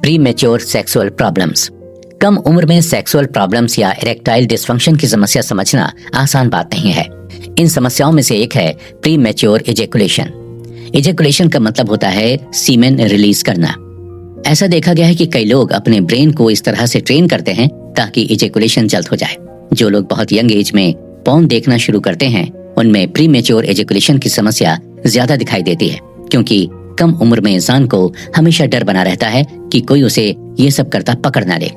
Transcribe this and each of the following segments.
Premature sexual problems. कम उम्र में sexual problems या इरेक्टाइल डिसफंक्शन की समस्या समझना आसान बात नहीं है। इन समस्याओं में से एक है प्रीमेच्योर इजैकुलेशन। इजैकुलेशन का मतलब होता है सीमेन रिलीज करना। ऐसा देखा गया है कि कई लोग अपने ब्रेन को इस तरह से ट्रेन करते हैं ताकि इजैकुलेशन जल्द हो जाए। जो लोग बहुत यंग एज में पॉर्न देखना शुरू करते हैं उनमें प्रीमेच्योर इजैकुलेशन की समस्या ज्यादा दिखाई देती है, क्योंकि कम उम्र में इंसान को हमेशा डर बना रहता है कि कोई उसे ये सब करता पकड़ ना ले,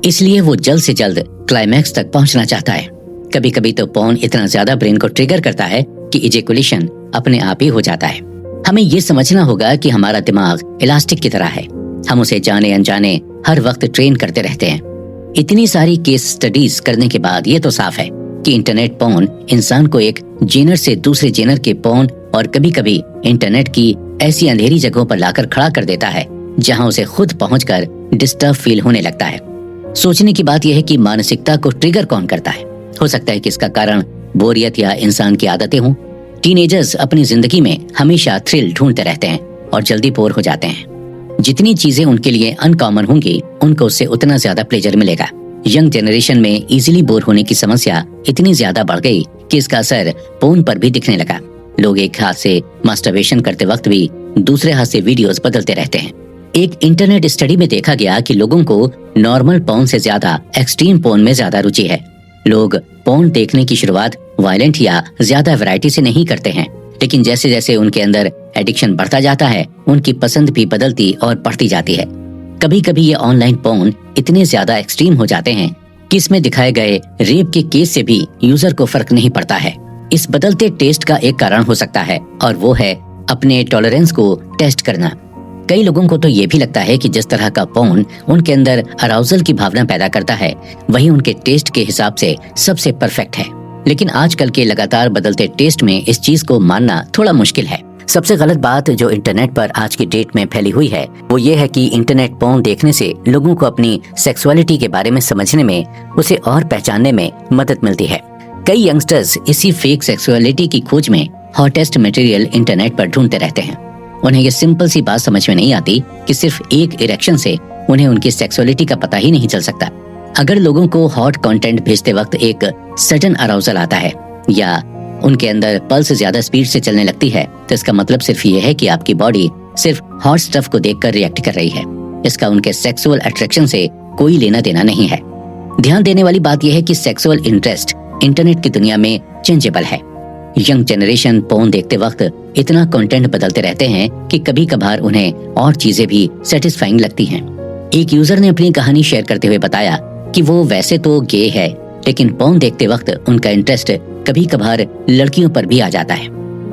इसलिए वो जल्द से जल्द क्लाइमैक्स तक पहुंचना चाहता है। कभी कभी तो पॉर्न इतना ज्यादा ब्रेन को ट्रिगर करता है कि इजैकुलेशन अपने आप ही हो जाता है। हमें ये समझना होगा कि हमारा दिमाग इलास्टिक की तरह है, हम उसे जाने अनजाने हर वक्त ट्रेन करते रहते हैं। इतनी सारी केस स्टडीज करने के बाद ये तो साफ है कि इंटरनेट पॉर्न इंसान को एक जेनर से दूसरे जेनर के पॉर्न और कभी कभी इंटरनेट की ऐसी अंधेरी जगहों पर लाकर खड़ा कर देता है जहां उसे खुद पहुंचकर डिस्टर्ब फील होने लगता है। सोचने की बात यह है कि मानसिकता को ट्रिगर कौन करता है। हो सकता है कि इसका कारण बोरियत या इंसान की आदतें हों। टीनेजर्स अपनी जिंदगी में हमेशा थ्रिल ढूंढते रहते हैं और जल्दी बोर हो जाते हैं। जितनी चीजें उनके लिए अनकॉमन होंगी उनको उससे उतना ज्यादा प्लेजर मिलेगा। यंग जनरेशन में इजीली बोर होने की समस्या इतनी ज्यादा बढ़ गई कि इसका असर पोर्न पर भी दिखने लगा। लोग एक हाथ से मास्टरबेशन करते वक्त भी दूसरे हाथ से वीडियोस बदलते रहते हैं। एक इंटरनेट स्टडी में देखा गया कि लोगों को नॉर्मल पोर्न से ज्यादा एक्सट्रीम पोर्न में ज्यादा रुचि है। लोग पोर्न देखने की शुरुआत वायलेंट या ज्यादा वैरायटी से नहीं करते हैं, लेकिन जैसे जैसे उनके अंदर एडिक्शन बढ़ता जाता है उनकी पसंद भी बदलती और बढ़ती जाती है। कभी कभी ये ऑनलाइन पोर्न इतने ज्यादा एक्सट्रीम हो जाते हैं कि इसमें दिखाए गए रेप के केस से भी यूजर को फर्क नहीं पड़ता है। इस बदलते टेस्ट का एक कारण हो सकता है और वो है अपने टॉलरेंस को टेस्ट करना। कई लोगों को तो ये भी लगता है कि जिस तरह का पोर्न उनके अंदर अराउजल की भावना पैदा करता है वही उनके टेस्ट के हिसाब से सबसे परफेक्ट है। लेकिन आजकल के लगातार बदलते टेस्ट में इस चीज को मानना थोड़ा मुश्किल है। सबसे गलत बात जो इंटरनेट पर आज की डेट में फैली हुई है वो ये है कि इंटरनेट पोर्न देखने से लोगों को अपनी सेक्सुअलिटी के बारे में समझने में, उसे और पहचानने में मदद मिलती है। कई यंगस्टर्स इसी फेक सेक्सुअलिटी की खोज में हॉटेस्ट मटेरियल इंटरनेट पर ढूंढते रहते हैं। उन्हें ये सिंपल सी बात समझ में नहीं आती कि सिर्फ एक इरेक्शन से उन्हें उनकी सेक्सुअलिटी का पता ही नहीं चल सकता। अगर लोगों को हॉट कंटेंट भेजते वक्त एक सडन अराउजल आता है या उनके अंदर पल्स ज्यादा स्पीड से चलने लगती है तो इसका मतलब सिर्फ ये है कि आपकी बॉडी सिर्फ हॉट स्टफ को देखकर रिएक्ट कर रही है। इसका उनके सेक्सुअल अट्रैक्शन से कोई लेना देना नहीं है। ध्यान देने वाली बात यह है कि सेक्सुअल इंटरेस्ट इंटरनेट की दुनिया में चेंजेबल है। यंग जनरेशन पोर्न देखते वक्त इतना कंटेंट बदलते रहते हैं कि कभी कभार उन्हें और चीजें भी सेटिस्फाइंग लगती हैं। एक यूजर ने अपनी कहानी शेयर करते हुए बताया कि वो वैसे तो गे है लेकिन पोर्न देखते वक्त उनका इंटरेस्ट कभी कभार लड़कियों पर भी आ जाता है।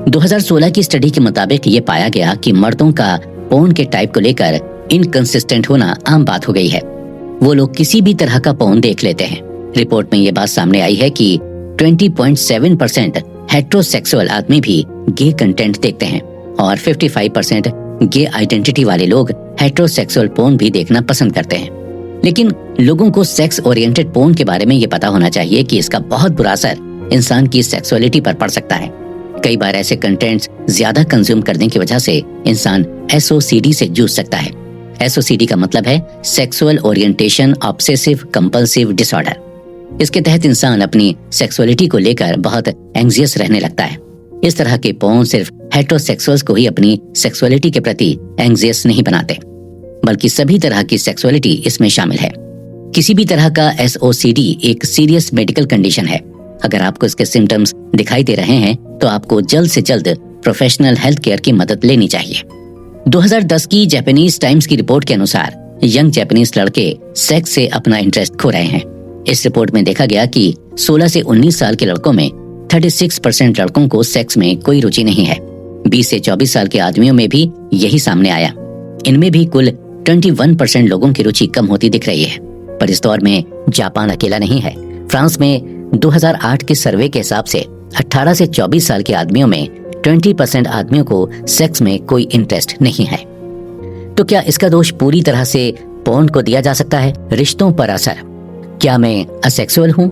2016 की स्टडी के मुताबिक ये पाया गया कि मर्दों का पोर्न के टाइप को लेकर इनकंसिस्टेंट होना आम बात हो गई है। वो लोग किसी भी तरह का पोर्न देख लेते हैं। रिपोर्ट में ये बात सामने आई है कि 20.7% हेट्रोसेक्सुअल आदमी भी गे कंटेंट देखते हैं और 55% गे आइडेंटिटी वाले लोग हेट्रोसेक्सुअल पोर्न भी देखना पसंद करते हैं। लेकिन लोगों को सेक्स ओरिएंटेड पोर्न के बारे में ये पता होना चाहिए कि इसका बहुत बुरा असर इंसान की सेक्सुअलिटी पर पड़ सकता है। कई बार ऐसे कंटेंट्स ज्यादा कंज्यूम करने की वजह से इंसान SOCD से जूझ सकता है। SOCD का मतलब है sexual orientation obsessive compulsive disorder. इसके तहत इंसान अपनी सेक्सुअलिटी को लेकर बहुत एंग्जियस रहने लगता है। इस तरह के पोर्न सिर्फ हेट्रोसेक्सुअल्स को ही अपनी सेक्सुअलिटी के प्रति एंग्जियस नहीं बनाते, बल्कि सभी तरह की सेक्सुअलिटी इसमें शामिल है। किसी भी तरह का SOCD एक सीरियस मेडिकल कंडीशन है। अगर आपको इसके सिम्टम्स दिखाई दे रहे हैं तो आपको जल्द से जल्द प्रोफेशनल हेल्थ केयर की मदद लेनी चाहिए। 2010 की जापानीज टाइम्स की रिपोर्ट के अनुसार यंग जापानीज लड़के सेक्स से अपना इंटरेस्ट खो रहे हैं। इस रिपोर्ट में देखा गया कि 16 से 19 साल के लड़कों में 36% लड़कों को सेक्स में कोई रुचि नहीं है। 20 से 24 साल के आदमियों में भी यही सामने आया। इनमें भी कुल 21% लोगों की रुचि कम होती दिख रही है। पर इस दौर में जापान अकेला नहीं है। फ्रांस में 2008 के सर्वे के हिसाब से 18 से 24 साल के आदमियों में 20% आदमियों को सेक्स में कोई इंटरेस्ट नहीं है। तो क्या इसका दोष पूरी तरह से पोर्न को दिया जा सकता है? रिश्तों पर असर, क्या मैं असेक्सुअल हूँ?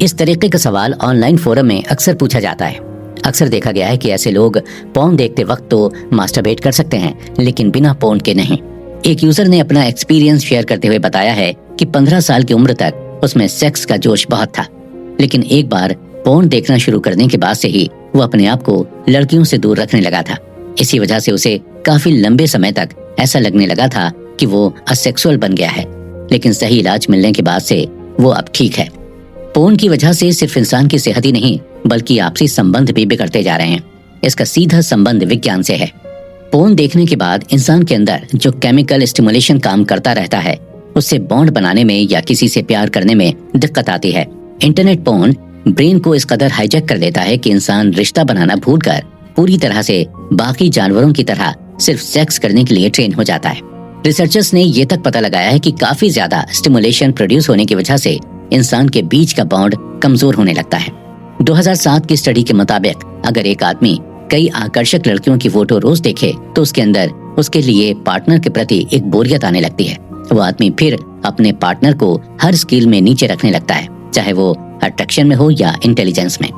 इस तरीके का सवाल ऑनलाइन फोरम में अक्सर पूछा जाता है। अक्सर देखा गया है कि ऐसे लोग पोर्न देखते वक्त तो मास्टरबेट कर सकते हैं लेकिन बिना पोर्न के नहीं। एक यूजर ने अपना एक्सपीरियंस शेयर करते हुए बताया है कि 15 साल की उम्र तक उसमें सेक्स का जोश बहुत था, लेकिन एक बार पोर्न देखना शुरू करने के बाद से ही वो अपने आप को लड़कियों से दूर रखने लगा था। इसी वजह से उसे काफी लंबे समय तक ऐसा लगने लगा था कि वो असेक्सुअल बन गया है, लेकिन सही इलाज मिलने के बाद से वो अब ठीक है। पोर्न की वजह से सिर्फ इंसान की सेहत ही नहीं बल्कि आपसी संबंध भी बिगड़ते जा रहे हैं। इसका सीधा संबंध विज्ञान से है। पोर्न देखने के बाद इंसान के अंदर जो केमिकल स्टिमुलेशन काम करता रहता है, उससे बॉन्ड बनाने में या किसी से प्यार करने में दिक्कत आती है। इंटरनेट पोर्न ब्रेन को इस कदर हाईजैक कर लेता है कि इंसान रिश्ता बनाना भूलकर पूरी तरह से बाकी जानवरों की तरह सिर्फ सेक्स करने के लिए ट्रेन हो जाता है। रिसर्चर्स ने ये तक पता लगाया है कि काफी ज्यादा स्टिमुलेशन प्रोड्यूस होने की वजह से इंसान के बीच का बॉन्ड कमजोर होने लगता है। 2007 की स्टडी के मुताबिक अगर एक आदमी कई आकर्षक लड़कियों की फोटो रोज देखे तो उसके अंदर उसके लिए पार्टनर के प्रति एक बोरियत आने लगती है। वो आदमी फिर अपने पार्टनर को हर स्किल में नीचे रखने लगता है, चाहे वो अट्रैक्शन में हो या इंटेलिजेंस में।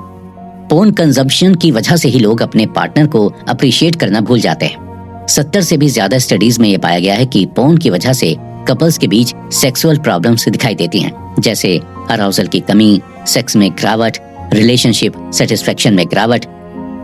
पोर्न कंजम्पशन की वजह से ही लोग अपने पार्टनर को अप्रिशिएट करना भूल जाते हैं। 70 से भी ज्यादा स्टडीज में ये पाया गया है कि पोर्न की वजह से कपल्स के बीच सेक्सुअल प्रॉब्लम्स दिखाई देती हैं, जैसे अराउजल की कमी, सेक्स में गिरावट, रिलेशनशिप सेटिस्फेक्शन में गिरावट।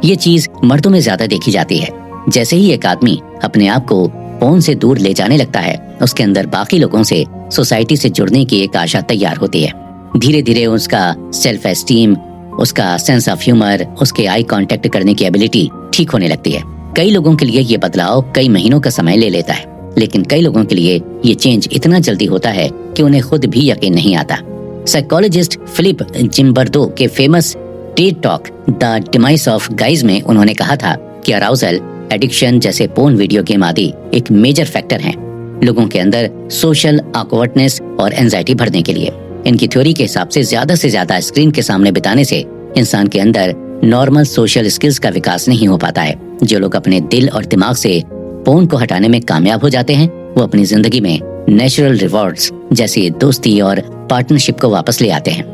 ये चीज मर्दों में ज्यादा देखी जाती है। जैसे ही एक आदमी अपने आप को पोर्न से दूर ले जाने लगता है, उसके अंदर बाकी लोगों से, सोसाइटी से जुड़ने की एक आशा तैयार होती है। धीरे धीरे उसका सेल्फ एस्टीम, उसका सेंस ऑफ ह्यूमर, उसके आई कांटेक्ट करने की एबिलिटी ठीक होने लगती है। कई लोगों के लिए ये बदलाव कई महीनों का समय ले लेता है, लेकिन कई लोगों के लिए ये चेंज इतना जल्दी होता है कि उन्हें खुद भी यकीन नहीं आता। साइकोलॉजिस्ट फिलिप जिम्बर्दो के famous Ted talk the demise of guys में उन्होंने कहा था कि अराउजल, एडिक्शन जैसे पोर्न वीडियो गेम आदि एक मेजर फैक्टर हैं लोगों के अंदर सोशल ऑकवर्डनेस और एंजाइटी भरने के लिए। इनकी थ्योरी के हिसाब से ज्यादा स्क्रीन के सामने बिताने से इंसान के अंदर नॉर्मल सोशल स्किल्स का विकास नहीं हो पाता है। जो लोग अपने दिल और दिमाग से पोर्न को हटाने में कामयाब हो जाते हैं, वो अपनी जिंदगी में नेचुरल रिवॉर्ड्स जैसे दोस्ती और पार्टनरशिप को वापस ले आते हैं।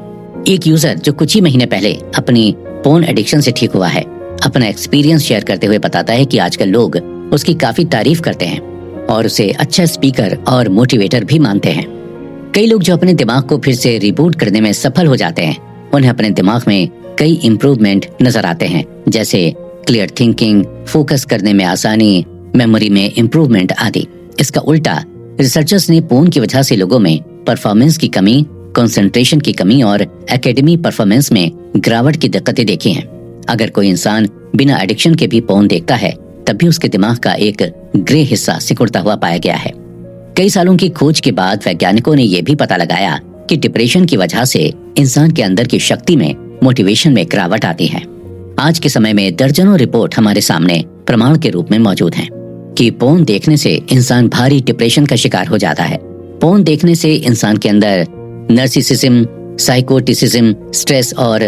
एक यूजर जो कुछ ही महीने पहले अपनी पोर्न एडिक्शन से ठीक हुआ है, अपना एक्सपीरियंस शेयर करते हुए बताता है कि आजकल लोग उसकी काफी तारीफ करते हैं और उसे अच्छा स्पीकर और मोटिवेटर भी मानते हैं। कई लोग जो अपने दिमाग को फिर से रिबूट करने में सफल हो जाते हैं, उन्हें अपने दिमाग में कई इम्प्रूवमेंट नजर आते हैं, जैसे क्लियर थिंकिंग, फोकस करने में आसानी, मेमोरी में इम्प्रूवमेंट आदि। इसका उल्टा रिसर्चर्स ने पोर्न की वजह से लोगों में परफॉर्मेंस की कमी, कंसंट्रेशन की कमी और एकेडमी परफॉर्मेंस में गिरावट की दिक्कतें देखी हैं। अगर कोई इंसान बिना एडिक्शन के भी पोर्न देखता है, तब भी उसके दिमाग का एक ग्रे हिस्सा सिकुड़ता हुआ पाया गया है। कई सालों की खोज के बाद वैज्ञानिकों ने यह भी पता लगाया कि डिप्रेशन की वजह से इंसान के अंदर की शक्ति में, मोटिवेशन में गिरावट आती है। आज के समय में दर्जनों रिपोर्ट हमारे सामने प्रमाण के रूप में मौजूद हैं कि पोर्न देखने से इंसान भारी डिप्रेशन का शिकार हो जाता है। पोर्न देखने से इंसान के अंदर नर्सिसिज्म, साइकोटिसिज्म, स्ट्रेस और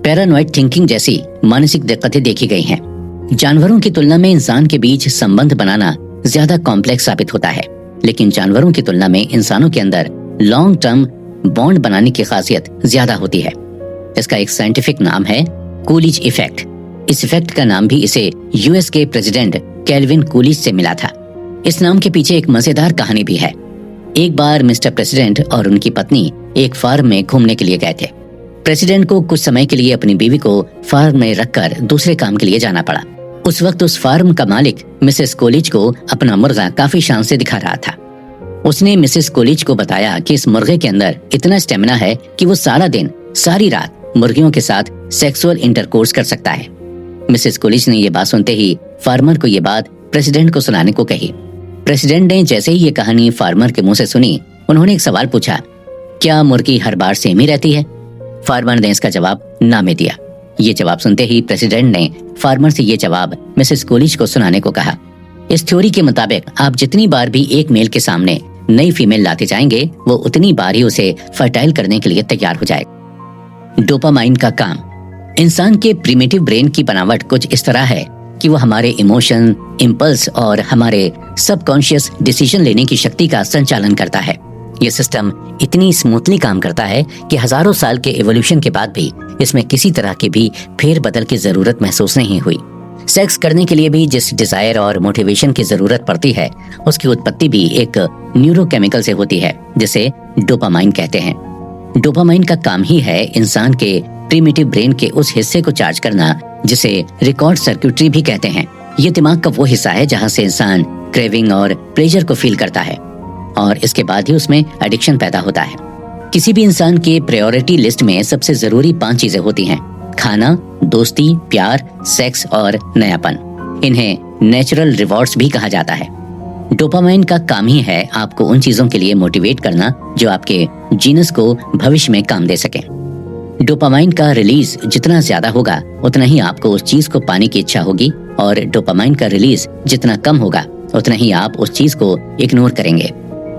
पैरानॉइड थिंकिंग जैसी मानसिक दिक्कतें देखी गई हैं। जानवरों की तुलना में इंसान के बीच संबंध बनाना ज्यादा कॉम्प्लेक्स साबित होता है, लेकिन जानवरों की तुलना में इंसानों के अंदर लॉन्ग टर्म बॉन्ड बनाने की खासियत ज्यादा होती है। इसका एक साइंटिफिक नाम है कूलिज इफेक्ट। इस इफेक्ट का नाम भी इसे यूएस के प्रेसिडेंट केल्विन कूलिज से मिला था। इस नाम के पीछे एक मजेदार कहानी भी है। एक बार मिस्टर प्रेसिडेंट और उनकी पत्नी एक फार्म में घूमने के लिए गए थे। प्रेसिडेंट को कुछ समय के लिए अपनी बीवी को फार्म में रखकर दूसरे काम के लिए जाना पड़ा। उस वक्त उस फार्म का मालिक मिसेस कूलिज को अपना मुर्गा काफी शान से दिखा रहा था। उसने मिसेस कूलिज को बताया कि इस मुर्गे के अंदर इतना स्टेमिना है कि वो सारा दिन, सारी रात मुर्गियों के साथ सेक्सुअल इंटरकोर्स कर सकता है। मिसेस कूलिज ने ये बात सुनते ही फार्मर को ये बात प्रेसिडेंट को सुनाने को कही। प्रेसिडेंट ने जैसे ही ये कहानी फार्मर के मुंह से सुनी, उन्होंने एक सवाल पूछा, क्या मुर्गी हर बार सेम ही रहती है? फार्मर ने इसका जवाब ना में दिया। ये जवाब सुनते ही प्रेसिडेंट ने फार्मर से ये जवाब मिसेस कूलिज को सुनाने को कहा। इस थ्योरी के मुताबिक आप जितनी बार भी एक मेल के सामने नई फीमेल लाते जाएंगे, वो उतनी बार ही उसे फर्टाइल करने के लिए तैयार हो जाएगा। डोपामाइन का काम। इंसान के प्रिमिटिव ब्रेन की बनावट कुछ इस तरह है कि वो हमारे इमोशन, इम्पल्स और हमारे सबकॉन्शियस डिसीजन लेने की शक्ति का संचालन करता है। ये सिस्टम इतनी स्मूथली काम करता है कि हजारों साल के एवोल्यूशन के बाद भी इसमें किसी तरह की भी फेरबदल की जरूरत महसूस नहीं हुई। सेक्स करने के लिए भी जिस डिजायर और मोटिवेशन की जरूरत पड़ती है, उसकी उत्पत्ति भी एक न्यूरोकेमिकल से होती है जिसे डोपामाइन कहते हैं। डोपामाइन का काम ही है इंसान के प्रिमिटिव ब्रेन के उस हिस्से को चार्ज करना जिसे रिकॉर्ड सर्किटरी भी कहते हैं। ये दिमाग का वो हिस्सा है जहाँ से इंसान क्रेविंग और प्लेजर को फील करता है और इसके बाद ही उसमें एडिक्शन पैदा होता है। किसी भी इंसान के प्रायोरिटी लिस्ट में सबसे जरूरी 5 चीजें होती हैं: खाना, दोस्ती, प्यार, सेक्स और नयापन। इन्हें नेचुरल रिवॉर्ड्स भी कहा जाता है। डोपामाइन का काम ही है आपको उन चीजों के लिए मोटिवेट करना जो आपके जीनस को भविष्य में काम दे सके। डोपामाइन का रिलीज जितना ज्यादा होगा उतना ही आपको उस चीज को पाने की इच्छा होगी और डोपामाइन का रिलीज जितना कम होगा उतना ही आप उस चीज को इग्नोर करेंगे।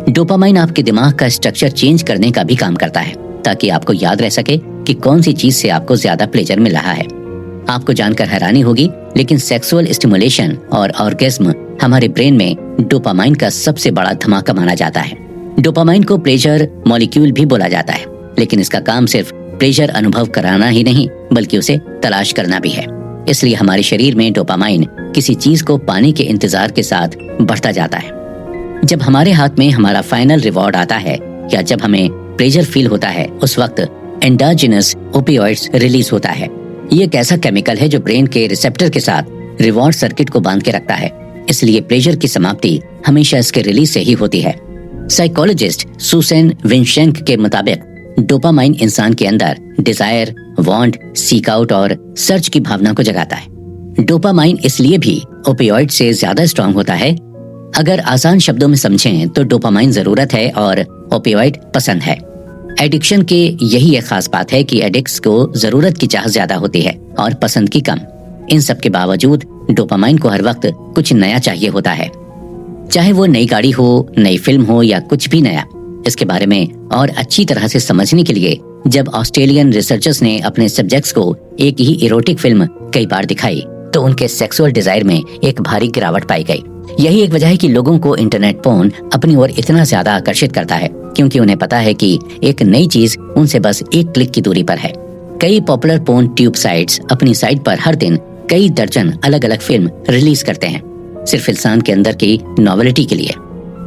डोपामाइन आपके दिमाग का स्ट्रक्चर चेंज करने का भी काम करता है ताकि आपको याद रह सके कि कौन सी चीज से आपको ज्यादा प्लेजर मिल रहा है। आपको जानकर हैरानी होगी, लेकिन सेक्सुअल स्टिमुलेशन और ऑर्गेज्म हमारे ब्रेन में डोपामाइन का सबसे बड़ा धमाका माना जाता है। डोपामाइन को प्लेजर मॉलिक्यूल भी बोला जाता है, लेकिन इसका काम सिर्फ प्लेजर अनुभव कराना ही नहीं बल्कि उसे तलाश करना भी है। इसलिए हमारे शरीर में डोपामाइन किसी चीज को पाने के इंतजार के साथ बढ़ता जाता है। जब हमारे हाथ में हमारा फाइनल रिवॉर्ड आता है या जब हमें प्लेजर फील होता है, उस वक्त एंडोजिनस ओपियोइड्स रिलीज होता है। ये एक ऐसा केमिकल है जो ब्रेन के रिसेप्टर के साथ रिवॉर्ड सर्किट को बांध के रखता है, इसलिए प्लेजर की समाप्ति हमेशा इसके रिलीज से ही होती है। साइकोलॉजिस्ट सुसन विंशेंक के मुताबिक डोपामाइन इंसान के अंदर डिजायर, वांट, सीक आउट और सर्च की भावना को जगाता है। डोपामाइन इसलिए भी ओपियोइड से ज्यादा स्ट्रांग होता है। अगर आसान शब्दों में समझें तो डोपामाइन जरूरत है और ओपियोइड पसंद है। एडिक्शन के यही एक खास बात है कि एडिक्ट्स को जरूरत की चाह ज्यादा होती है और पसंद की कम। इन सब के बावजूद डोपामाइन को हर वक्त कुछ नया चाहिए होता है, चाहे वो नई गाड़ी हो, नई फिल्म हो या कुछ भी नया। इसके बारे में और अच्छी तरह से समझने के लिए जब ऑस्ट्रेलियन रिसर्चर्स ने अपने सब्जेक्ट्स को एक ही इरोटिक फिल्म कई बार दिखाई तो उनके सेक्सुअल डिजायर में एक भारी गिरावट पाई गई। यही एक वजह है कि लोगों को इंटरनेट पोर्न अपनी ओर इतना ज्यादा आकर्षित करता है, क्योंकि उन्हें पता है कि एक नई चीज उनसे बस एक क्लिक की दूरी पर है। कई पॉपुलर पोर्न ट्यूब साइट्स अपनी साइट पर हर दिन कई दर्जन अलग अलग फिल्म रिलीज करते हैं, सिर्फ इंसान के अंदर की नॉवेलिटी के लिए।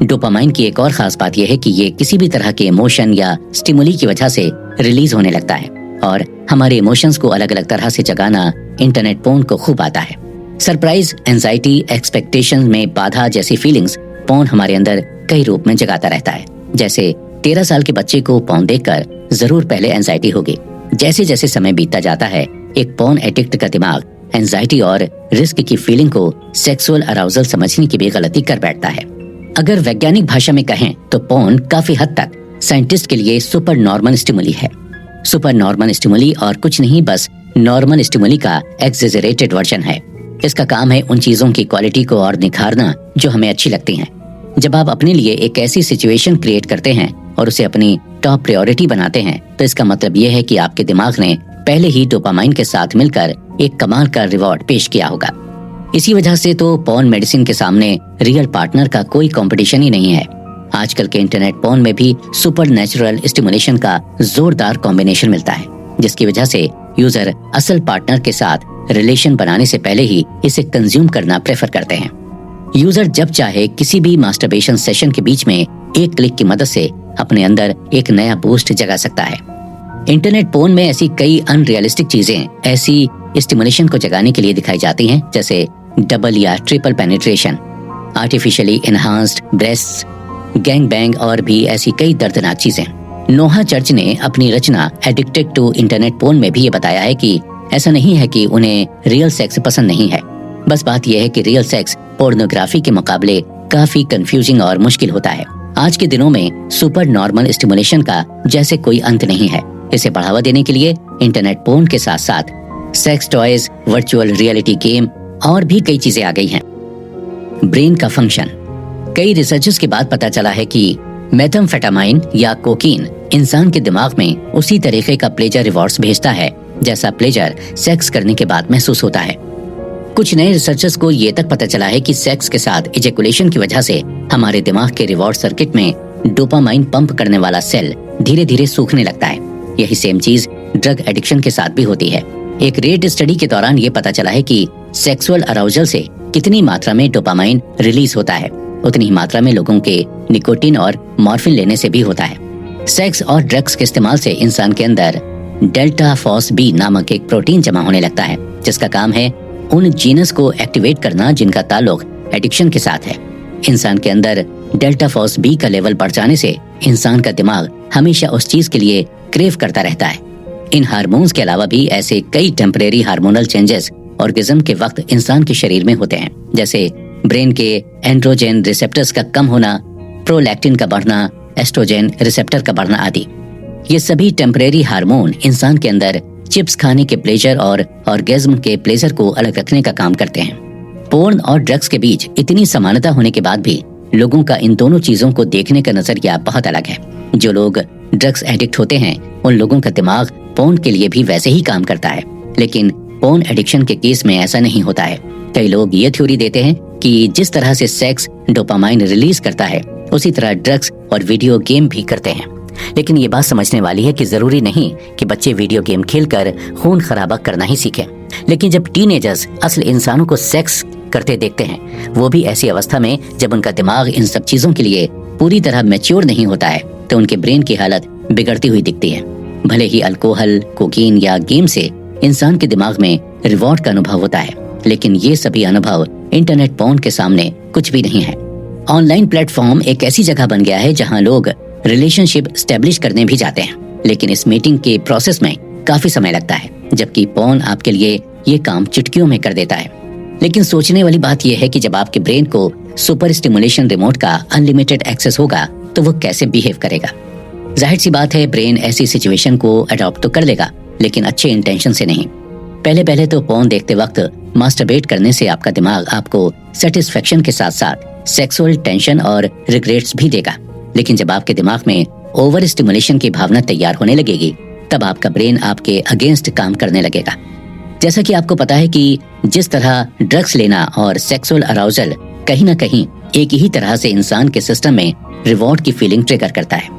डोपामाइन की एक और खास बात यह है कि ये किसी भी तरह के इमोशन या स्टिमुली की वजह से रिलीज होने लगता है और हमारे इमोशंस को अलग अलग तरह से जगाना इंटरनेट पोर्न को खूब आता है। सरप्राइज, एंजाइटी, एक्सपेक्टेशन में बाधा जैसी फीलिंग्स पोर्न हमारे अंदर कई रूप में जगाता रहता है। जैसे 13 साल के बच्चे को पोर्न देखकर जरूर पहले एंजाइटी होगी। जैसे जैसे समय बीतता जाता है, एक पोर्न एडिक्ट का दिमाग एंजाइटी और रिस्क की फीलिंग को सेक्सुअल अराउजल समझने की भी गलती कर बैठता है। अगर वैज्ञानिक भाषा में कहें तो पोर्न काफी हद तक साइंटिस्ट के लिए सुपर नॉर्मल स्टिमुली है। सुपर नॉर्मल स्टिमुली और कुछ नहीं, बस नॉर्मल स्टिमुली का एक्सेजरेटेड वर्जन है। इसका काम है उन चीजों की क्वालिटी को और निखारना जो हमें अच्छी लगती हैं। जब आप अपने लिए एक ऐसी सिचुएशन क्रिएट करते हैं और उसे अपनी टॉप प्रायोरिटी बनाते हैं तो इसका मतलब ये है कि आपके दिमाग ने पहले ही डोपामाइन के साथ मिलकर एक कमाल का रिवॉर्ड पेश किया होगा। इसी वजह से तो पोर्न मेडिसिन के सामने रियल पार्टनर का कोई कंपटीशन ही नहीं है। आजकल के इंटरनेट पोर्न में भी सुपर नेचुरल स्टिमुलेशन का जोरदार कॉम्बिनेशन मिलता है, जिसकी वजह से यूजर असल पार्टनर के साथ रिलेशन बनाने से पहले ही इसे कंज्यूम करना प्रेफर करते हैं। यूजर जब चाहे किसी भी मास्टरबेशन सेशन के बीच में एक क्लिक की मदद से अपने अंदर एक नया बूस्ट जगा सकता है। इंटरनेट पोर्न में ऐसी कई अनरियलिस्टिक चीजें ऐसी स्टिमुलेशन को जगाने के लिए दिखाई जाती हैं, जैसे डबल या triple penetration, artificially enhanced breasts, gang bang और भी ऐसी कई दर्दनाक चीजें। नोहा चर्च ने अपनी रचना एडिक्टेड टू इंटरनेट पोर्न में भी ये बताया है कि ऐसा नहीं है कि उन्हें रियल सेक्स पसंद नहीं है, बस बात यह है कि रियल सेक्स पोर्नोग्राफी के मुकाबले काफी कंफ्यूजिंग और मुश्किल होता है। आज के दिनों में सुपर नॉर्मल स्टिमुलेशन का जैसे कोई अंत नहीं है। इसे बढ़ावा देने के लिए इंटरनेट पोर्न के साथ साथ sex toys, virtual reality game और भी कई चीजें आ गई हैं। ब्रेन का फंक्शन। कई रिसर्चेस के बाद पता चला है कि मेथाम्फेटामाइन या कोकीन इंसान के दिमाग में उसी तरीके का प्लेजर रिवॉर्ड्स भेजता है जैसा प्लेजर सेक्स करने के बाद महसूस होता है। कुछ नए रिसर्चर्स को ये तक पता चला है कि सेक्स के साथ इजैकुलेशन की वजह से हमारे दिमाग के रिवॉर्ड सर्किट में डोपामाइन पंप करने वाला सेल धीरे धीरे सूखने लगता है। यही सेम चीज ड्रग एडिक्शन के साथ भी होती है। एक रेट स्टडी के दौरान ये पता चला है कि सेक्सुअल अराउजल से कितनी मात्रा में डोपामाइन रिलीज होता है, उतनी ही मात्रा में लोगों के निकोटीन और मॉर्फिन लेने से भी होता है। सेक्स और ड्रग्स के इस्तेमाल से इंसान के अंदर डेल्टा फॉस बी नामक एक प्रोटीन जमा होने लगता है, जिसका काम है उन जीनस को एक्टिवेट करना जिनका ताल्लुक एडिक्शन के साथ है। इंसान के अंदर डेल्टा फॉस बी का लेवल बढ़ जाने से इंसान का दिमाग हमेशा उस चीज के लिए क्रेव करता रहता है। इन हार्मोन्स के अलावा भी ऐसे कई टेम्परेरी हार्मोनल चेंजेस ऑर्गेज्म के वक्त इंसान के शरीर में होते हैं, जैसे ब्रेन के एंड्रोजन रिसेप्टर्स का कम होना, प्रोलैक्टिन का बढ़ना, एस्ट्रोजन रिसेप्टर का बढ़ना आदि। ये सभी टेम्परेरी हार्मोन इंसान के अंदर चिप्स खाने के प्लेजर और ऑर्गेज्म के प्लेजर को अलग रखने का काम करते हैं। पोर्न और ड्रग्स के बीच इतनी समानता होने के बाद भी लोगों का इन दोनों चीजों को देखने का नजरिया बहुत अलग है। जो लोग ड्रग्स एडिक्ट होते हैं उन लोगों का दिमाग पोर्न के लिए भी वैसे ही काम करता है, लेकिन पोर्न एडिक्शन के केस में ऐसा नहीं होता है। कई लोग ये थ्योरी देते हैं कि जिस तरह से सेक्स डोपामाइन रिलीज करता है उसी तरह ड्रग्स और वीडियो गेम भी करते हैं। लेकिन ये बात समझने वाली है कि जरूरी नहीं कि बच्चे वीडियो गेम खेलकर खून खराबा करना ही सीखें। लेकिन जब टीनेजर्स असल इंसानों को सेक्स करते देखते हैं, वो भी ऐसी अवस्था में जब उनका दिमाग इन सब चीजों के लिए पूरी तरह मैच्योर नहीं होता है, तो उनके ब्रेन की हालत बिगड़ती हुई दिखती है। भले ही अल्कोहल, कोकीन या गेम से इंसान के दिमाग में रिवॉर्ड का अनुभव होता है, लेकिन ये सभी अनुभव इंटरनेट पोर्न के सामने कुछ भी नहीं है। ऑनलाइन प्लेटफॉर्म एक ऐसी जगह बन गया है जहां लोग रिलेशनशिप स्टैब्लिश करने भी जाते हैं, लेकिन इस मीटिंग के प्रोसेस में काफी समय लगता है, जबकि पोर्न आपके लिए ये काम चुटकियों में कर देता है। लेकिन सोचने वाली बात यह है कि जब आपके ब्रेन को सुपर स्टिमुलेशन रिमोट का अनलिमिटेड एक्सेस होगा तो वो कैसे बिहेव करेगा। जाहिर सी बात है, ब्रेन ऐसी सिचुएशन को अडॉप्ट तो कर लेगा, लेकिन अच्छे इंटेंशन से नहीं। पहले तो पोर्न देखते वक्त मास्टरबेट करने से आपका दिमाग आपको सेटिस्फेक्शन के साथ साथ सेक्सुअल टेंशन और रिग्रेट्स भी देगा। लेकिन जब आपके दिमाग में ओवर स्टिमुलेशन की भावना तैयार होने लगेगी, तब आपका ब्रेन आपके अगेंस्ट काम करने लगेगा। जैसा कि आपको पता है कि जिस तरह ड्रग्स लेना और सेक्सुअल अराउजल कहीं ना कहीं एक ही तरह से इंसान के सिस्टम में रिवॉर्ड की फीलिंग ट्रिगर करता है,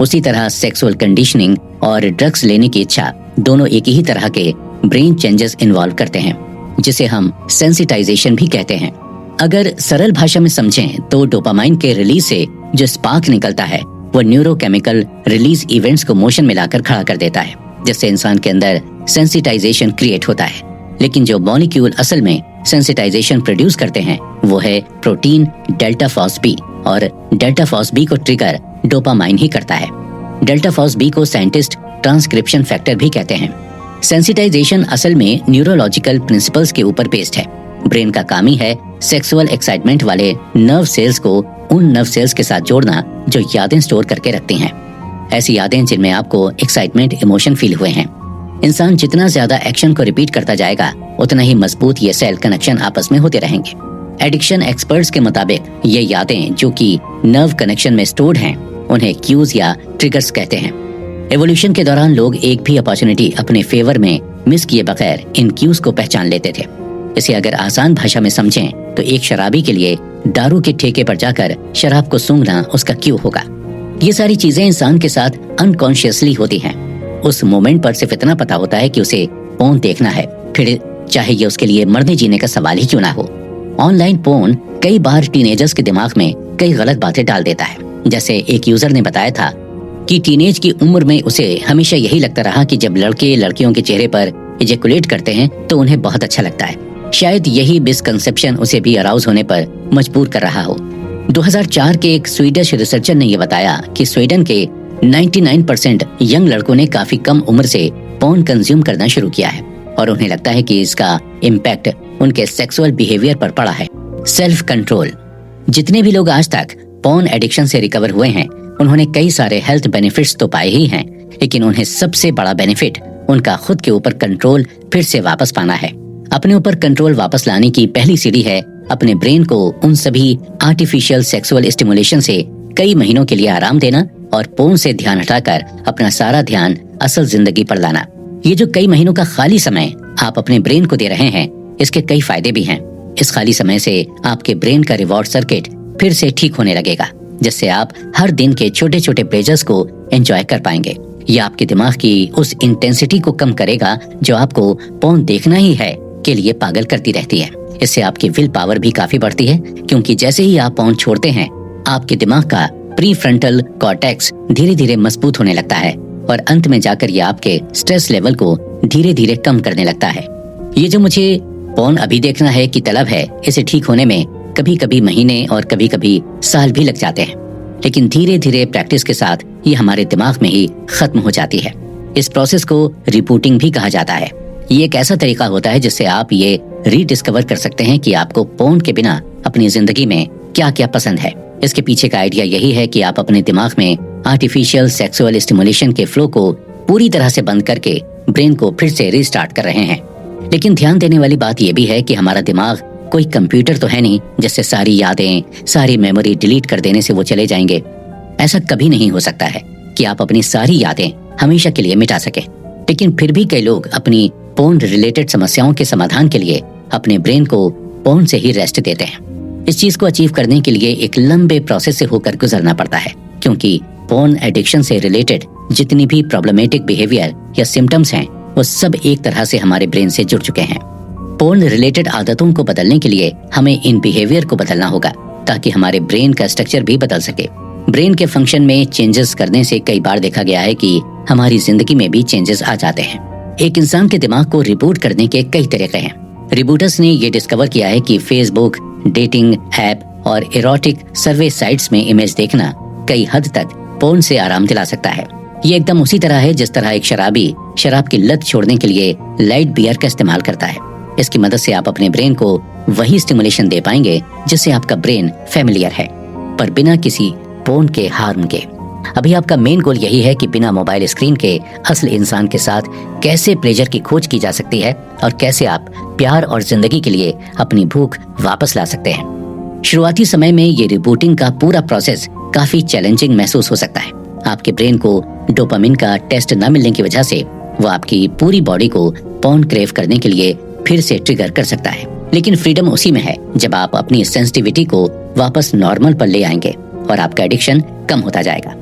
उसी तरह सेक्सुअल कंडीशनिंग और ड्रग्स लेने की इच्छा दोनों एक ही तरह के ब्रेन चेंजेस इन्वॉल्व करते हैं, जिसे हम सेंसिटाइजेशन भी कहते हैं। अगर सरल भाषा में समझें तो डोपामाइन के रिलीज से जो स्पार्क निकलता है वो न्यूरोकेमिकल रिलीज इवेंट्स को मोशन में लाकर खड़ा कर देता है, जिससे इंसान के अंदर सेंसिटाइजेशन क्रिएट होता है। लेकिन जो मॉलिक्यूल असल में सेंसिटाइजेशन प्रोड्यूस करते हैं वो है प्रोटीन डेल्टा फॉस बी, और डेल्टा फॉस बी को ट्रिगर डोपामाइन ही करता है। डेल्टा फॉस बी को साइंटिस्ट ट्रांसक्रिप्शन फैक्टर भी कहते हैं। सेंसिटाइजेशन असल में न्यूरोलॉजिकल प्रिंसिपल्स के ऊपर बेस्ड है। ब्रेन का काम ही है सेक्सुअल एक्साइटमेंट वाले नर्व सेल्स को उन नर्व सेल्स के साथ जोड़ना जो यादें स्टोर करके रखती हैं। ऐसी यादें जिनमें आपको एक्साइटमेंट इमोशन फील हुए हैं। इंसान जितना ज्यादा एक्शन को रिपीट करता जाएगा उतना ही मजबूत ये सेल कनेक्शन आपस में होते रहेंगे। एडिक्शन एक्सपर्ट्स के मुताबिक ये यादें जो कि नर्व कनेक्शन में स्टोर्ड हैं, उन्हें क्यूज या ट्रिगर्स कहते हैं। एवोल्यूशन के दौरान लोग एक भी अपॉर्चुनिटी अपने फेवर में मिस किए बगैर इन क्यूज को पहचान लेते थे। इसे अगर आसान भाषा में समझें तो एक शराबी के लिए दारू के ठेके पर जाकर शराब को सूंघना उसका क्यू होगा। ये सारी चीजें इंसान के साथ अनकॉन्शियसली होती हैं। उस मोमेंट पर सिर्फ इतना पता होता है कि उसे पोर्न देखना है, फिर चाहे ये उसके लिए मरने जीने का सवाल ही क्यों ना हो। ऑनलाइन पोर्न कई बार टीनेजर्स के दिमाग में कई गलत बातें डाल देता है। जैसे एक यूजर ने बताया था कि टीनेज की उम्र में उसे हमेशा यही लगता रहा कि जब लड़के लड़कियों के चेहरे पर इजेकुलेट करते हैं तो उन्हें बहुत अच्छा लगता है। शायद यही मिसकंसेप्शन उसे भी अराउज होने पर मजबूर कर रहा हो। 2004 के एक स्वीडिश रिसर्चर ने यह बताया कि स्वीडन के 99% यंग लड़कों ने काफी कम उम्र से पोर्न कंज्यूम करना शुरू किया है और उन्हें लगता है कि इसका इम्पैक्ट उनके सेक्सुअल बिहेवियर पर पड़ा है। Self control. जितने भी लोग आज तक पोर्न एडिक्शन से रिकवर हुए हैं उन्होंने कई सारे हेल्थ बेनिफिट्स तो पाए ही हैं, लेकिन उन्हें सबसे बड़ा बेनिफिट उनका खुद के ऊपर कंट्रोल फिर से वापस पाना है। अपने ऊपर कंट्रोल वापस लाने की पहली सीढ़ी है अपने ब्रेन को उन सभी आर्टिफिशियल सेक्सुअल स्टिमुलेशन से कई महीनों के लिए आराम देना और पोर्न से ध्यान हटाकर अपना सारा ध्यान असल जिंदगी पर लाना। ये जो कई महीनों का खाली समय आप अपने ब्रेन को दे रहे हैं, इसके कई फायदे भी हैं। इस खाली समय से आपके ब्रेन का रिवॉर्ड सर्किट फिर से ठीक होने लगेगा, जिससे आप हर दिन के छोटे छोटे प्लेजर्स को एंजॉय कर पाएंगे। यह आपके दिमाग की उस इंटेंसिटी को कम करेगा जो आपको पोर्न देखना ही है के लिए पागल करती रहती है। इससे आपकी विल पावर भी काफी बढ़ती है, क्योंकि जैसे ही आप पोर्न छोड़ते हैं आपके दिमाग का प्री फ्रंटल कॉर्टेक्स धीरे धीरे मजबूत होने लगता है और अंत में जाकर ये आपके स्ट्रेस लेवल को धीरे धीरे कम करने लगता है। ये जो मुझे पोर्न अभी देखना है की तलब है, इसे ठीक होने में कभी कभी महीने और कभी कभी साल भी लग जाते हैं, लेकिन धीरे धीरे प्रैक्टिस के साथ ये हमारे दिमाग में ही खत्म हो जाती है। इस प्रोसेस को रिबूटिंग भी कहा जाता है। ये एक ऐसा तरीका होता है जिससे आप ये रीडिस्कवर कर सकते हैं कि आपको पोर्न के बिना अपनी जिंदगी में क्या क्या पसंद है। इसके पीछे का आइडिया यही है कि आप अपने दिमाग में आर्टिफिशियल सेक्सुअल स्टिमुलेशन के फ्लो को पूरी तरह से बंद करके ब्रेन को फिर से रीस्टार्ट कर रहे हैं। लेकिन ध्यान देने वाली बात यह भी है कि हमारा दिमाग कोई कंप्यूटर तो है नहीं जिससे सारी यादें, सारी मेमोरी डिलीट कर देने से वो चले जाएंगे। ऐसा कभी नहीं हो सकता है कि आप अपनी सारी यादें हमेशा के लिए मिटा सके। लेकिन फिर भी कई लोग अपनी पोर्न रिलेटेड समस्याओं के समाधान के लिए अपने ब्रेन को पोर्न से ही रेस्ट देते हैं। इस चीज को अचीव करने के लिए एक लंबे प्रोसेस से होकर गुजरना पड़ता है, क्योंकि पोर्न एडिक्शन से रिलेटेड जितनी भी प्रॉब्लमेटिक बिहेवियर या सिम्टम्स हैं वो सब एक तरह से हमारे ब्रेन से जुड़ चुके हैं। पोर्न रिलेटेड आदतों को बदलने के लिए हमें इन बिहेवियर को बदलना होगा ताकि हमारे ब्रेन का स्ट्रक्चर भी बदल सके। ब्रेन के फंक्शन में चेंजेस करने से कई बार देखा गया है कि हमारी जिंदगी में भी चेंजेस आ जाते हैं। एक इंसान के दिमाग को रिबूट करने के कई तरीके हैं। रिबूटर्स ने ये डिस्कवर किया है कि फेसबुक, डेटिंग ऐप और एरोटिक सर्वे साइट्स में इमेज देखना कई हद तक पोर्न से आराम दिला सकता है। ये एकदम उसी तरह है जिस तरह एक शराबी शराब की लत छोड़ने के लिए लाइट बियर का इस्तेमाल करता है। इसकी मदद से आप अपने ब्रेन को वही स्टिमुलेशन दे पाएंगे जिससे आपका ब्रेन फेमिलियर है, पर बिना किसी पोर्न के हार्म के। अभी आपका मेन गोल यही है कि बिना मोबाइल स्क्रीन के असल इंसान के साथ कैसे प्लेजर की खोज की जा सकती है और कैसे आप प्यार और जिंदगी के लिए अपनी भूख वापस ला सकते हैं। शुरुआती समय में ये रिबूटिंग का पूरा प्रोसेस काफी चैलेंजिंग महसूस हो सकता है। आपके ब्रेन को डोपामिन का टेस्ट न मिलने की वजह से वो आपकी पूरी बॉडी को पोर्न क्रेव करने के लिए फिर से ट्रिगर कर सकता है। लेकिन फ्रीडम उसी में है जब आप अपनी सेंसिटिविटी को वापस नॉर्मल पर ले आएंगे और आपका एडिक्शन कम होता जाएगा।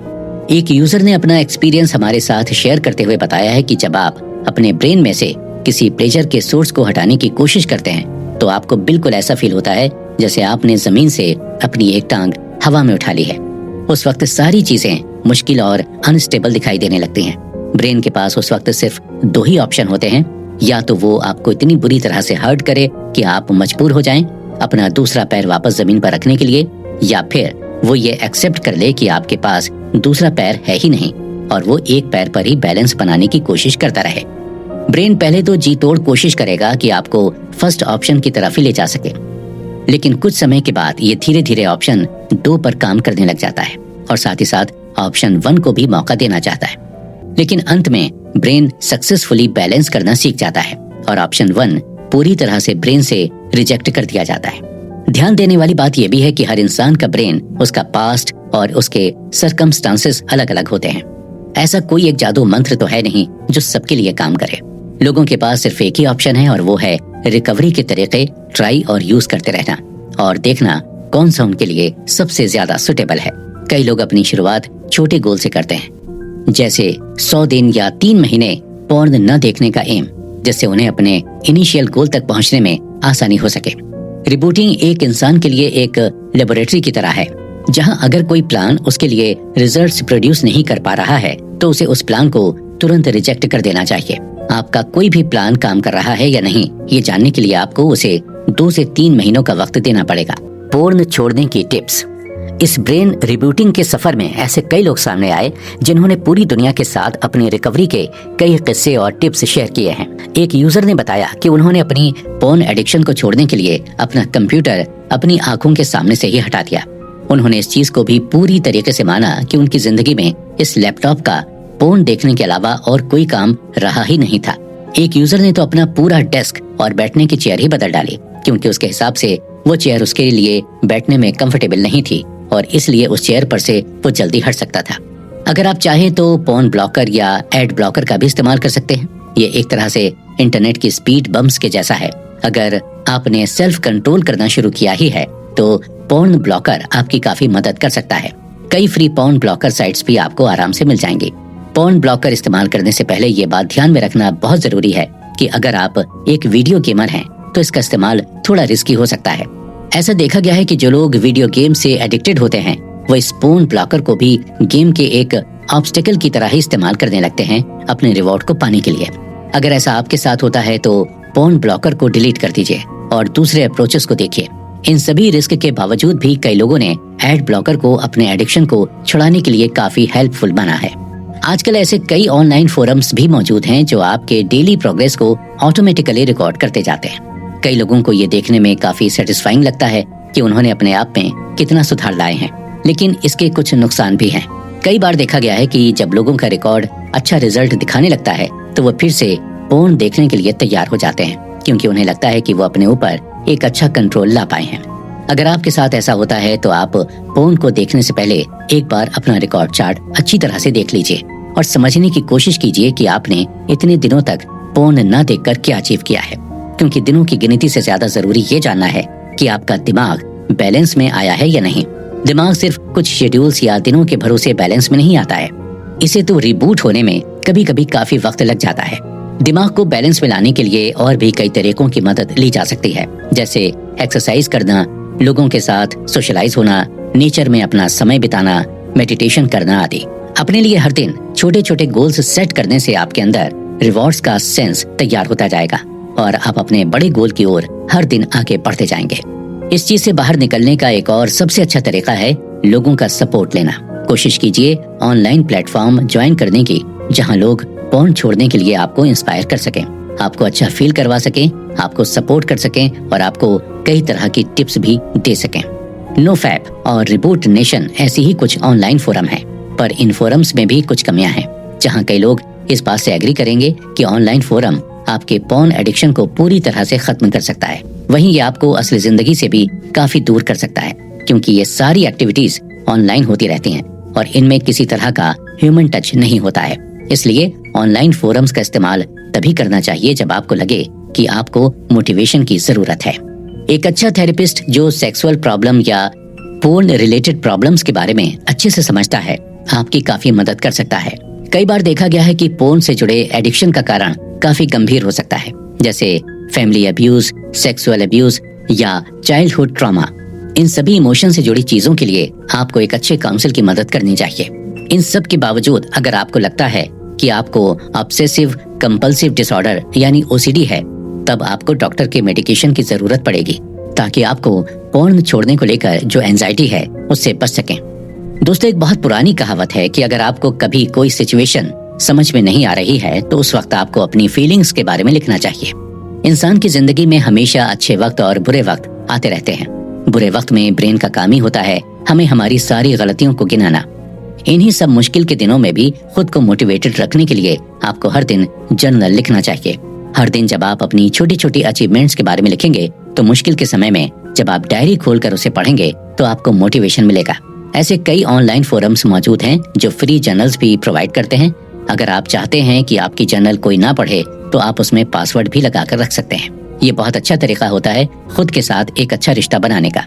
एक यूजर ने अपना एक्सपीरियंस हमारे साथ शेयर करते हुए बताया है कि जब आप अपने ब्रेन में से किसी प्लेजर के सोर्स को हटाने की कोशिश करते हैं तो आपको बिल्कुल ऐसा फील होता है जैसे आपने जमीन से अपनी एक टांग हवा में उठा ली है। उस वक्त सारी चीजें मुश्किल और अनस्टेबल दिखाई देने लगती हैं। ब्रेन के पास उस वक्त सिर्फ दो ही ऑप्शन होते हैं, या तो वो आपको इतनी बुरी तरह से हर्ट करे कि आप मजबूर हो जाएं अपना दूसरा पैर वापस जमीन पर रखने के लिए, या फिर वो ये एक्सेप्ट कर ले कि आपके पास दूसरा पैर है ही नहीं और वो एक पैर पर ही बैलेंस बनाने की कोशिश करता रहे। ब्रेन पहले तो जी तोड़ कोशिश करेगा कि आपको फर्स्ट ऑप्शन की तरफ ही ले जा सके, लेकिन कुछ समय के बाद ये धीरे धीरे ऑप्शन 2 पर काम करने लग जाता है और साथ ही साथ ऑप्शन 1 को भी मौका देना चाहता है। लेकिन अंत में ब्रेन सक्सेसफुली बैलेंस करना सीख जाता है और ऑप्शन 1 पूरी तरह से ब्रेन से रिजेक्ट कर दिया जाता है। ध्यान देने वाली बात यह भी है कि हर इंसान का ब्रेन, उसका पास्ट और उसके सर्कमस्टांसेस अलग अलग होते हैं। ऐसा कोई एक जादू मंत्र तो है नहीं जो सबके लिए काम करे। लोगों के पास सिर्फ एक ही ऑप्शन है और वो है रिकवरी के तरीके ट्राई और यूज करते रहना और देखना कौन सा उनके लिए सबसे ज्यादा सुटेबल है। कई लोग अपनी शुरुआत छोटे गोल से करते हैं, जैसे 100 दिन या 3 महीने पोर्न न देखने का एम, जिससे उन्हें अपने इनिशियल गोल तक पहुंचने में आसानी हो सके। रिबूटिंग एक इंसान के लिए एक लेबोरेटरी की तरह है, जहां अगर कोई प्लान उसके लिए रिजल्ट्स प्रोड्यूस नहीं कर पा रहा है तो उसे उस प्लान को तुरंत रिजेक्ट कर देना चाहिए। आपका कोई भी प्लान काम कर रहा है या नहीं, ये जानने के लिए आपको उसे 2 से 3 महीनों का वक्त देना पड़ेगा। पोर्न छोड़ने की टिप्स। इस ब्रेन रिबूटिंग के सफर में ऐसे कई लोग सामने आए जिन्होंने पूरी दुनिया के साथ अपनी रिकवरी के कई किस्से और टिप्स शेयर किए हैं। एक यूजर ने बताया कि उन्होंने अपनी पोर्न एडिक्शन को छोड़ने के लिए अपना कंप्यूटर अपनी आंखों के सामने से ही हटा दिया। उन्होंने इस चीज को भी पूरी तरीके से माना कि उनकी जिंदगी में इस लैपटॉप का पोर्न देखने के अलावा और कोई काम रहा ही नहीं था। एक यूजर ने तो अपना पूरा डेस्क और बैठने की चेयर ही बदल डाली, क्योंकि उसके हिसाब से वो चेयर उसके लिए बैठने में कंफर्टेबल नहीं थी और इसलिए उस चेयर पर से वो जल्दी हट सकता था। अगर आप चाहें तो पोर्न ब्लॉकर या एड ब्लॉकर का भी इस्तेमाल कर सकते हैं। ये एक तरह से इंटरनेट की स्पीड बम्प्स के जैसा है। अगर आपने सेल्फ कंट्रोल करना शुरू किया ही है तो पोर्न ब्लॉकर आपकी काफी मदद कर सकता है। कई फ्री पोर्न ब्लॉकर साइट्स भी आपको आराम से मिल जाएंगी। पोर्न ब्लॉकर इस्तेमाल करने से पहले ये बात ध्यान में रखना बहुत जरूरी है कि अगर आप एक वीडियो गेमर हैं तो इसका इस्तेमाल थोड़ा रिस्की हो सकता है। ऐसा देखा गया है कि जो लोग वीडियो गेम से एडिक्टेड होते हैं वो इस पोर्न ब्लॉकर को भी गेम के एक ऑब्स्टेकल की तरह ही इस्तेमाल करने लगते हैं अपने रिवॉर्ड को पाने के लिए। अगर ऐसा आपके साथ होता है तो पोर्न ब्लॉकर को डिलीट कर दीजिए और दूसरे अप्रोचेस को देखिए। इन सभी रिस्क के बावजूद भी कई लोगों ने एड ब्लॉकर को अपने एडिक्शन को छुड़ाने के लिए काफी हेल्पफुल बना है। आजकल ऐसे कई ऑनलाइन फोरम्स भी मौजूद हैं जो आपके डेली प्रोग्रेस को ऑटोमेटिकली रिकॉर्ड करते जाते हैं। कई लोगों को ये देखने में काफी सेटिस्फाइंग लगता है कि उन्होंने अपने आप में कितना सुधार लाए हैं, लेकिन इसके कुछ नुकसान भी हैं। कई बार देखा गया है कि जब लोगों का रिकॉर्ड अच्छा रिजल्ट दिखाने लगता है तो वो फिर से पोर्न देखने के लिए तैयार हो जाते हैं, क्योंकि उन्हें लगता है कि वो अपने ऊपर एक अच्छा कंट्रोल ला पाए हैं। अगर आपके साथ ऐसा होता है तो आप पोर्न को देखने से पहले एक बार अपना रिकॉर्ड चार्ट अच्छी तरह से देख लीजिए और समझने की कोशिश कीजिए कि आपने इतने दिनों तक पोर्न न देखकर क्या अचीव किया है, क्योंकि दिनों की गिनती से ज्यादा जरूरी ये जानना है कि आपका दिमाग बैलेंस में आया है या नहीं। दिमाग सिर्फ कुछ शेड्यूल्स या दिनों के भरोसे बैलेंस में नहीं आता है, इसे तो रिबूट होने में कभी कभी काफी वक्त लग जाता है। दिमाग को बैलेंस में लाने के लिए और भी कई तरीकों की मदद ली जा सकती है, जैसे एक्सरसाइज करना, लोगों के साथ सोशलाइज होना, नेचर में अपना समय बिताना, मेडिटेशन करना आदि। अपने लिए हर दिन छोटे छोटे गोल्स सेट करने से आपके अंदर रिवॉर्ड्स का सेंस तैयार होता जाएगा और आप अपने बड़े गोल की ओर हर दिन आगे बढ़ते जाएंगे। इस चीज से बाहर निकलने का एक और सबसे अच्छा तरीका है लोगों का सपोर्ट लेना। कोशिश कीजिए ऑनलाइन प्लेटफॉर्म ज्वाइन करने की जहां लोग पोर्न छोड़ने के लिए आपको इंस्पायर कर सकें, आपको अच्छा फील करवा सकें, आपको सपोर्ट कर सकें और आपको कई तरह की टिप्स भी दे सकें। नो फैप और रिबूट नेशन ऐसी ही कुछ ऑनलाइन फोरम है, पर इन फोरम्स में भी कुछ कमियां हैं, जहां कई लोग इस बात से एग्री करेंगे कि ऑनलाइन फोरम आपके पोर्न एडिक्शन को पूरी तरह से खत्म कर सकता है। वहीं ये आपको असली जिंदगी से भी काफी दूर कर सकता है, क्योंकि ये सारी एक्टिविटीज ऑनलाइन होती रहती हैं और इनमें किसी तरह का ह्यूमन टच नहीं होता है। इसलिए ऑनलाइन फोरम्स का इस्तेमाल तभी करना चाहिए जब आपको लगे कि आपको मोटिवेशन की जरूरत है। एक अच्छा थेरेपिस्ट जो सेक्सुअल प्रॉब्लम या पोर्न रिलेटेड प्रॉब्लम्स के बारे में अच्छे से समझता है आपकी काफी मदद कर सकता है। कई बार देखा गया है कि पोर्न से जुड़े एडिक्शन का कारण काफी गंभीर हो सकता है, जैसे फैमिली अब्यूज, सेक्सुअल अब्यूज या चाइल्डहुड ट्रॉमा। इन सभी इमोशन से जुड़ी चीजों के लिए आपको एक अच्छे काउंसिल की मदद करनी चाहिए। इन सब के बावजूद अगर आपको लगता है कि आपको ऑब्सेसिव कंपल्सिव डिसऑर्डर यानी ओसीडी है, तब आपको डॉक्टर के मेडिकेशन की जरूरत पड़ेगी ताकि आपको पोर्न छोड़ने को लेकर जो एंजाइटी है उससे बच सकें। दोस्तों, एक बहुत पुरानी कहावत है कि अगर आपको कभी कोई सिचुएशन समझ में नहीं आ रही है तो उस वक्त आपको अपनी फीलिंग्स के बारे में लिखना चाहिए। इंसान की जिंदगी में हमेशा अच्छे वक्त और बुरे वक्त आते रहते हैं। बुरे वक्त में ब्रेन का काम ही होता है हमें हमारी सारी गलतियों को गिनाना। इन्हीं सब मुश्किल के दिनों में भी खुद को मोटिवेटेड रखने के लिए आपको हर दिन जर्नल लिखना चाहिए। हर दिन जब आप अपनी छोटी छोटी अचीवमेंट्स के बारे में लिखेंगे तो मुश्किल के समय में जब आप डायरी खोलकर उसे पढ़ेंगे तो आपको मोटिवेशन मिलेगा। ऐसे कई ऑनलाइन फोरम्स मौजूद हैं जो फ्री जर्नल्स भी प्रोवाइड करते हैं। अगर आप चाहते हैं कि आपकी जर्नल कोई ना पढ़े तो आप उसमें पासवर्ड भी लगाकर रख सकते हैं। ये बहुत अच्छा तरीका होता है खुद के साथ एक अच्छा रिश्ता बनाने का।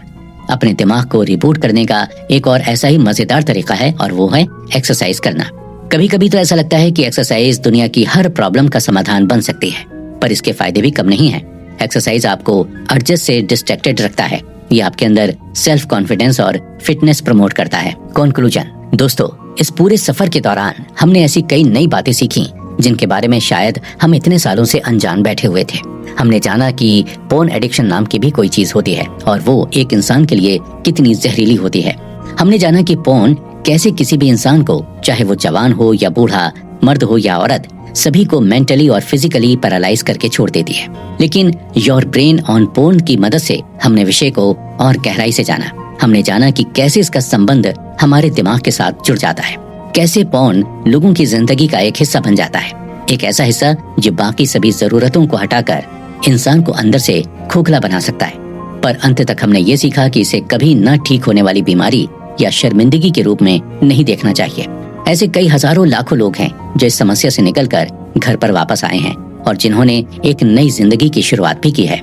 अपने दिमाग को रिबूट करने का एक और ऐसा ही मजेदार तरीका है और वो है एक्सरसाइज करना। कभी कभी तो ऐसा लगता है कि एक्सरसाइज दुनिया की हर प्रॉब्लम का समाधान बन सकती है, पर इसके फायदे भी कम नहीं है। एक्सरसाइज आपको अर्जेस से डिस्ट्रैक्टेड रखता है। ये आपके अंदर सेल्फ कॉन्फिडेंस और फिटनेस प्रमोट करता है। कंक्लूजन दोस्तों, इस पूरे सफर के दौरान हमने ऐसी कई नई बातें सीखी जिनके बारे में शायद हम इतने सालों से अनजान बैठे हुए थे। हमने जाना कि पोर्न एडिक्शन नाम की भी कोई चीज होती है और वो एक इंसान के लिए कितनी जहरीली होती है। हमने जाना कि पोर्न कैसे किसी भी इंसान को, चाहे वो जवान हो या बूढ़ा, मर्द हो या औरत, सभी को मेंटली और फिजिकली पैरालाइज करके छोड़ देती है। लेकिन योर ब्रेन ऑन पोर्न की मदद से हमने विषय को और गहराई से जाना। हमने जाना कि कैसे इसका संबंध हमारे दिमाग के साथ जुड़ जाता है, कैसे पोर्न लोगों की जिंदगी का एक हिस्सा बन जाता है, एक ऐसा हिस्सा जो बाकी सभी जरूरतों को हटाकर इंसान को अंदर से खोखला बना सकता है। पर अंत तक हमने ये सीखा कि इसे कभी न ठीक होने वाली बीमारी या शर्मिंदगी के रूप में नहीं देखना चाहिए। ऐसे कई हजारों लाखों लोग हैं जो इस समस्या से निकलकर घर पर वापस आए हैं और जिन्होंने एक नई जिंदगी की शुरुआत भी की है।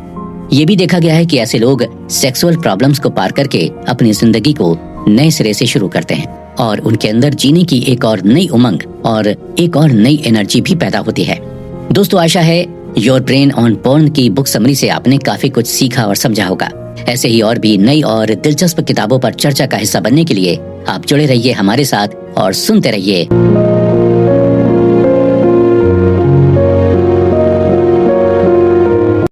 ये भी देखा गया है कि ऐसे लोग सेक्सुअल प्रॉब्लम्स को पार करके अपनी जिंदगी को नए सिरे से शुरू करते हैं और उनके अंदर जीने की एक और नई उमंग और एक और नई एनर्जी भी पैदा होती है। दोस्तों, आशा है योर ब्रेन ऑन पोर्न की बुक समरी से आपने काफी कुछ सीखा और समझा होगा। ऐसे ही और भी नई और दिलचस्प किताबों पर चर्चा का हिस्सा बनने के लिए आप जुड़े रहिए हमारे साथ और सुनते रहिए